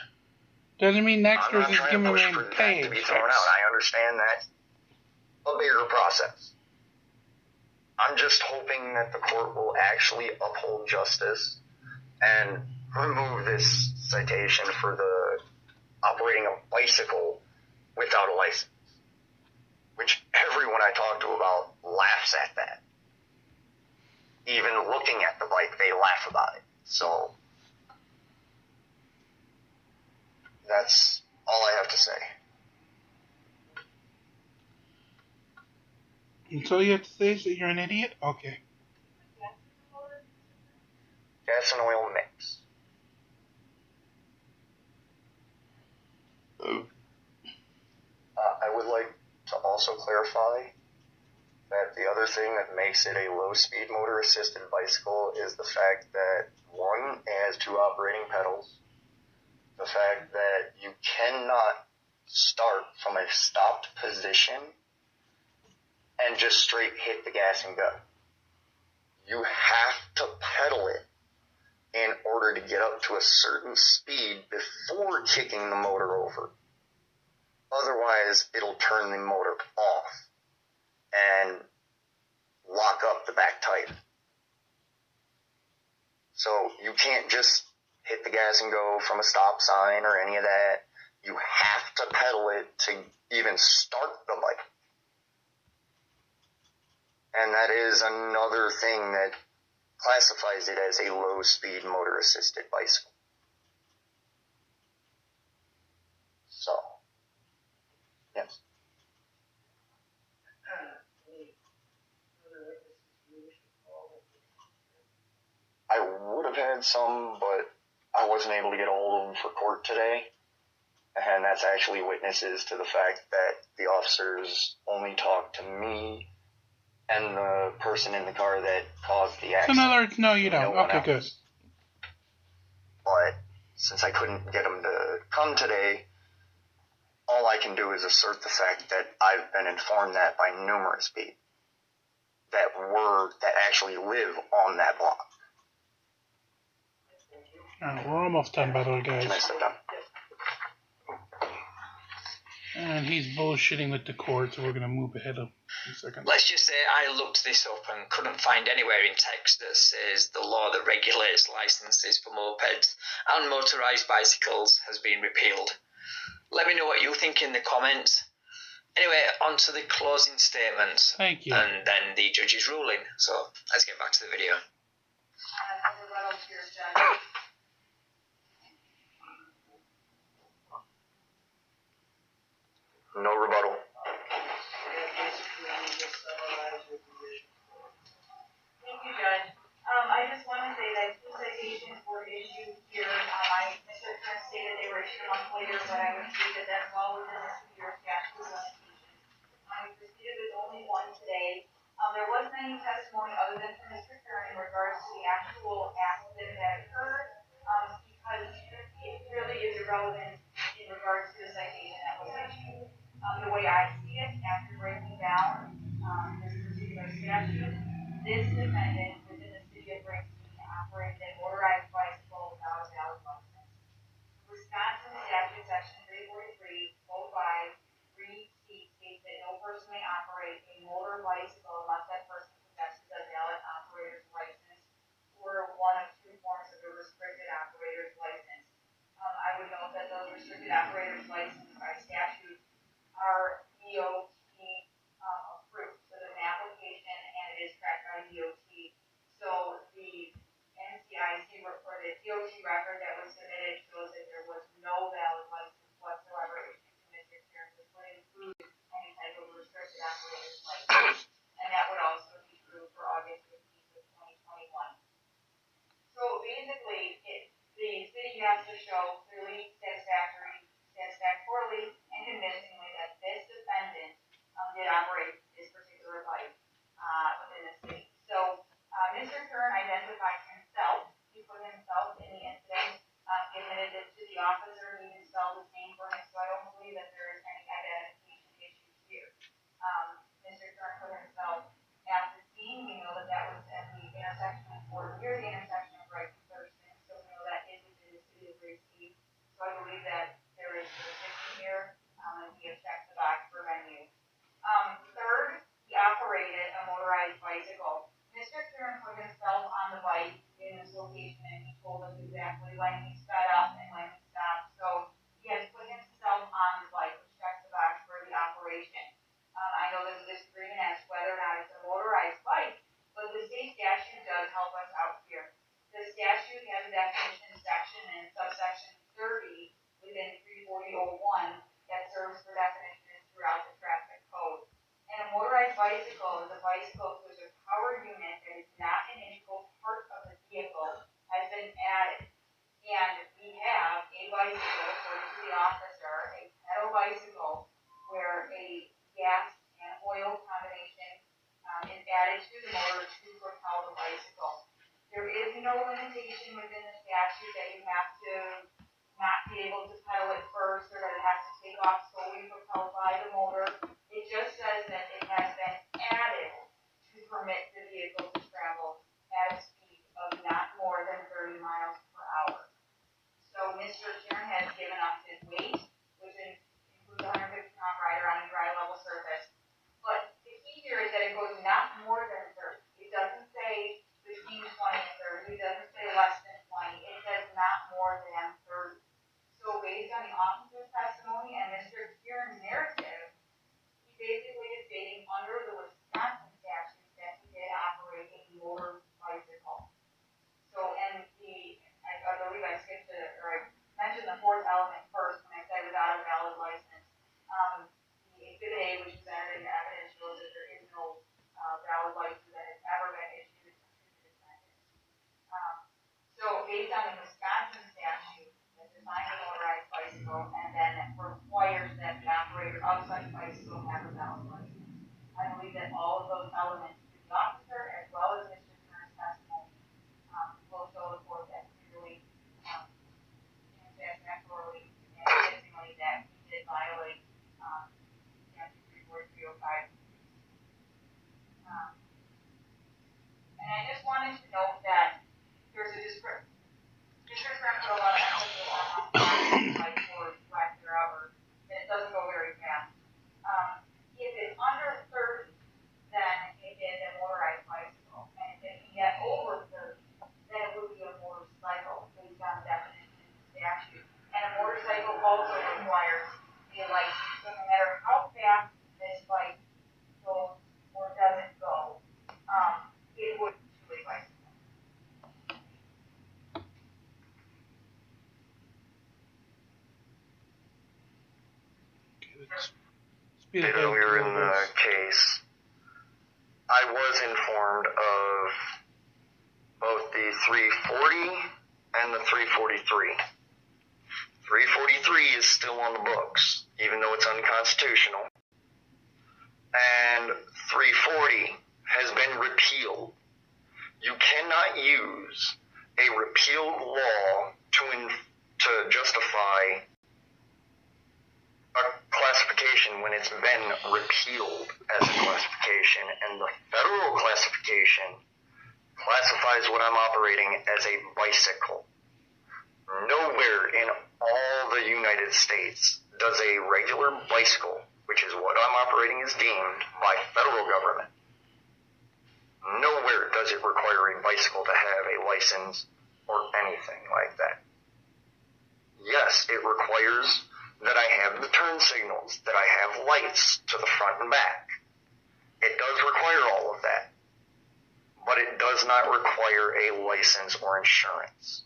Doesn't mean next I'm year's not is trying to giving push me for that pay. to be thrown out. I understand that's a bigger process. I'm just hoping that the court will actually uphold justice and remove this citation for the operating a bicycle without a license, which everyone I talk to about laughs at that. even looking at the bike, they laugh about it. So that's all I have to say. And so you have to say is that you're an idiot? Okay. Gas and oil mix. I would like to also clarify that the other thing that makes it a low-speed motor-assisted bicycle is the fact that, one, it has 2 operating pedals, the fact that you cannot start from a stopped position and just straight hit the gas and go. You have to pedal it in order to get up to a certain speed before kicking the motor over. Otherwise, it'll turn the motor off and lock up the back tire. So you can't just hit the gas and go from a stop sign or any of that. You have to pedal it to even start the bike. And that is another thing that classifies it as a low-speed motor-assisted bicycle. So, yes. I would have had some, but I wasn't able to get a hold of them for court today. And that's actually witnesses to the fact that the officers only talked to me and the person in the car that caused the accident. So in other words, no, you don't. Okay, good. But since I couldn't get them to come today, all I can do is assert the fact that I've been informed that by numerous people that actually live on that block. Alright, we're almost done, by the way, guys. Can I step down? And he's bullshitting with the court, so we're going to move ahead a few seconds. Let's just say I looked this up and couldn't find anywhere in text that says the law that regulates licenses for mopeds and motorised bicycles has been repealed. Let me know what you think in the comments. Anyway, on to the closing statements. Thank you. And then the judge's ruling. So let's get back to the video. No rebuttal. Thank you, Judge. I just want to say that 2 citations were issued here. Mr. Kern stated they were issued a month later, but I would say that that's well within the 2-year statute of limitations. We proceeded with only 1 today. There wasn't any testimony other than from Mr. Kern in regards to the actual accident that occurred, because it really is irrelevant in regards to the citation that was issued. The way I see it, after breaking down this particular statute, this defendant within the city of Brixton operated a motorized bicycle without a valid license. Wisconsin statute section 343.05 3C states that no person may operate a motor bicycle unless that person possesses a valid operator's license or one of 2 forms of a restricted operator's license. I would note that those restricted operator's licenses by statute are DOT approved. So there's an application and it is tracked by DOT. So the NCIC or the DOT record that was submitted shows that there was no valid license whatsoever issued to Mr. Kern, which would include any type of restricted operator's license. And that would also be true for August 15th of 2021. So basically, the city has to show clearly, satisfactorily, and convincingly that this defendant did operate this particular bike within the city. So Mr. Kern identified himself. He put himself in the incident. He admitted it to the officer. He installed his name for him. So I don't believe that there is any identification issues here. Mr. Kern put himself at the scene. We know that that was at the intersection of Fort near the intersection of Bright and Thurston. So we know that is within the city of Brixton. So I believe that there is jurisdiction here, and he has checked the box for venue. Third, he operated a motorized bicycle. Mr. Kern put himself on the bike in this location, and he told us exactly when he sped up and when he stopped. So he has put himself on the bike, which checks the box for the operation. I know there's a disagreement as to whether or not it's a motorized bike, but the state statute does bicycle is a bicycle whose power unit that is not an integral part of the vehicle has been added. And we have a bicycle, according to the officer, a pedal bicycle, where a gas and oil combination is added to the motor to propel the bicycle. There is no limitation within the statute that you have to not be able to pedal it first or that it has to take off solely propelled by the motor. It just says that it has been added to permit the vehicle to travel at a speed of not more than 30 miles per hour. So Mr. Kieran has given us his weight, which includes a 150-pound rider on a dry level surface. But the key here is that it goes not more than 30. It doesn't say between 20 and 30. It doesn't say less than 20. It says not more than 30. So based on the officer's testimony and Mr. Kieran's narrative, he basically is stating under the Wisconsin statute that he did operate a motor bicycle. So, and I believe I skipped it, or I mentioned the fourth element first when I said without a valid license. The Exhibit A, which is entered into evidence, shows that there is no valid license that has ever been issued to the defendant. So, based on the Wisconsin statute that defines a motorized bicycle and then requires that the operator of such bicycle have a valid license, I believe that all of those elements to the officer as well as Mr. Kern's testimony will show the court that clearly and satisfactorily and convincingly that he did violate statute 34305. And I just wanted to note that there's a discrepancy for a lot of emphasis on like for lack thereof, and it doesn't go very fast. If it's under 30, then it is a motorized bicycle. And if you get over 30, then it would be a motorcycle based on the definition in the statute. And a motorcycle also requires a license. So no matter how fast this bike goes or doesn't go, it would do a bicycle. Earlier in the case, I was informed of both the 340 and the 343. 343 is still on the books, even though it's unconstitutional. And 340 has been repealed. You cannot use a repealed law to justify a classification when it's been repealed as a classification, and the federal classification classifies what I'm operating as a bicycle. Nowhere in all the United States does a regular bicycle, which is what I'm operating as deemed by federal government, nowhere does it require a bicycle to have a license or anything like that. Yes, it requires that I have the turn signals, that I have lights to the front and back. It does require all of that, but it does not require a license or insurance.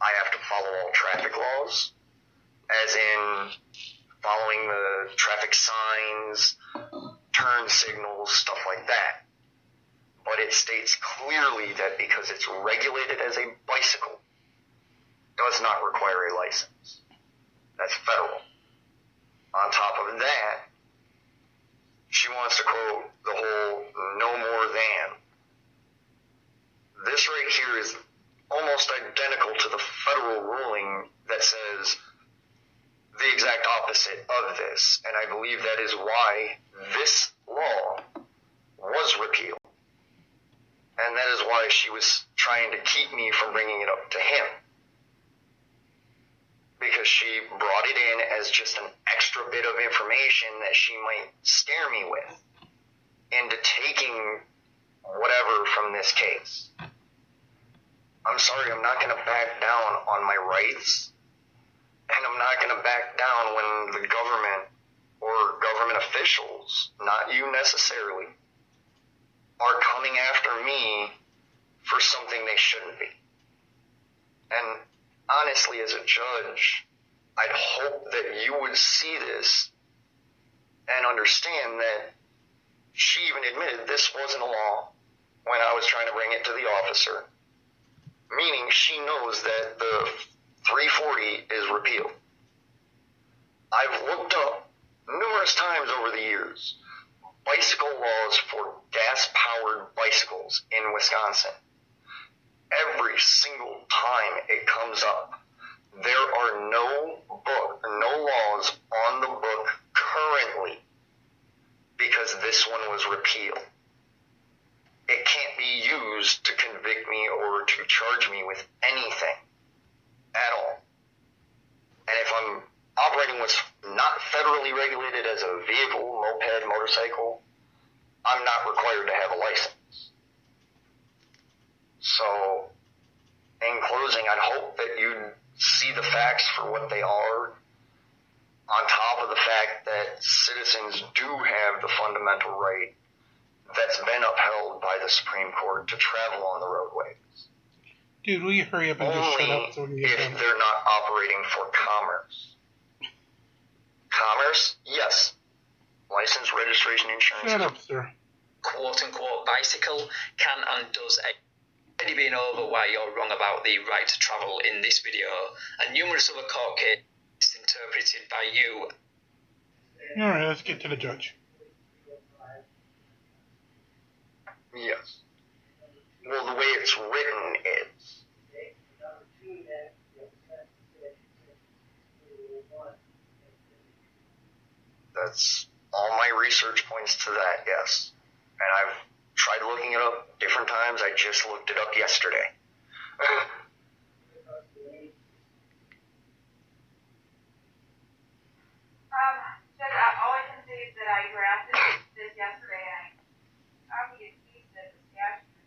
I have to follow all traffic laws, as in following the traffic signs, turn signals, stuff like that. But it states clearly that because it's regulated as a bicycle, does not require a license. That's federal. On top of that, she wants to quote the whole no more than. This right here is almost identical to the federal ruling that says the exact opposite of this, and I believe that is why this law was repealed. And that is why she was trying to keep me from bringing it up to him. Because she brought it in as just an extra bit of information that she might scare me with into taking whatever from this case. I'm sorry, I'm not going to back down on my rights, and I'm not going to back down when the government or government officials, not you necessarily, are coming after me for something they shouldn't be. And honestly, as a judge, I'd hope that you would see this and understand that she even admitted this wasn't a law when I was trying to bring it to the officer, meaning she knows that the 340 is repealed. I've looked up numerous times over the years bicycle laws for gas-powered bicycles in Wisconsin. Every single time it comes up, there are no laws on the book currently because this one was repealed. It can't be used to convict me or to charge me with anything at all. And if I'm operating what's not federally regulated as a vehicle, moped, motorcycle, I'm not required to have a license. So, in closing, I'd hope that you'd see the facts for what they are, on top of the fact that citizens do have the fundamental right that's been upheld by the Supreme Court to travel on the roadways. Dude, will you hurry up and just shut up so we can get done? If they're not operating for commerce. Commerce, yes. License, registration, insurance. Shut up, sir. Quote-unquote bicycle can and does already been over why you're wrong about the right to travel in this video, and numerous other court cases interpreted by you. Alright, let's get to the judge. Yes. Well, the way it's written is. That's all my research points to that, yes. And I've tried looking it up different times. I just looked it up yesterday. Judge, all I can say is that I drafted this yesterday, and I copied and pasted the statutes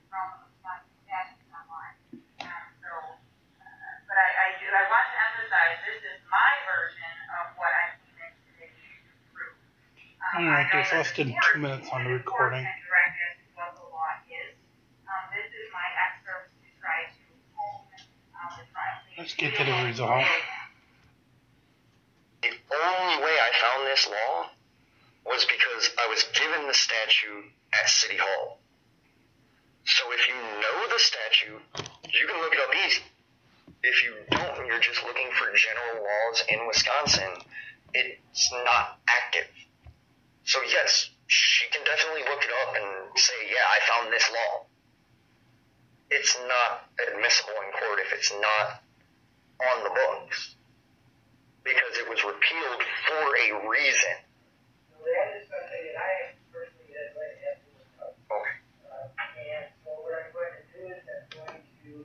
from my statutes online. But I want to emphasize this is my version of what I'm even today to prove. Alright, there's less than 2 minutes on the recording. What the law is. This is my excerpt to try to hone the trial. Let's get to the result. The only way I found this law was because I was given the statute at City Hall. So if you know the statute, you can look it up easy. If you don't, and you're just looking for general laws in Wisconsin, it's not active. So yes, she can definitely look it up and say, yeah, I found this law. It's not admissible in court if it's not on the books. Because it was repealed for a reason. That is something that I personally have to look up. Okay. And so what I'm going to do is I'm going to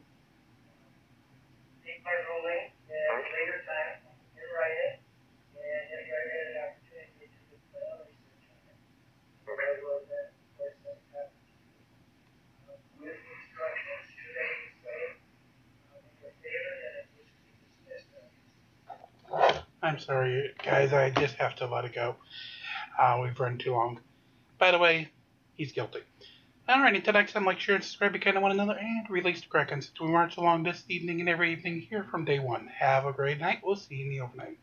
take my ruling at a later time and write it. And if I had an opportunity to do my own research on it, I will then, of course, send a copy to you. With instructions, should I say in your favor that it needs to be dismissed. I'm sorry, guys, I just have to let it go. We've run too long. By the way, he's guilty. Alright, until next time, like, share, and subscribe, be kind to one another, and release the Krakens as we march along this evening and every evening here from day one. Have a great night. We'll see you in the overnight.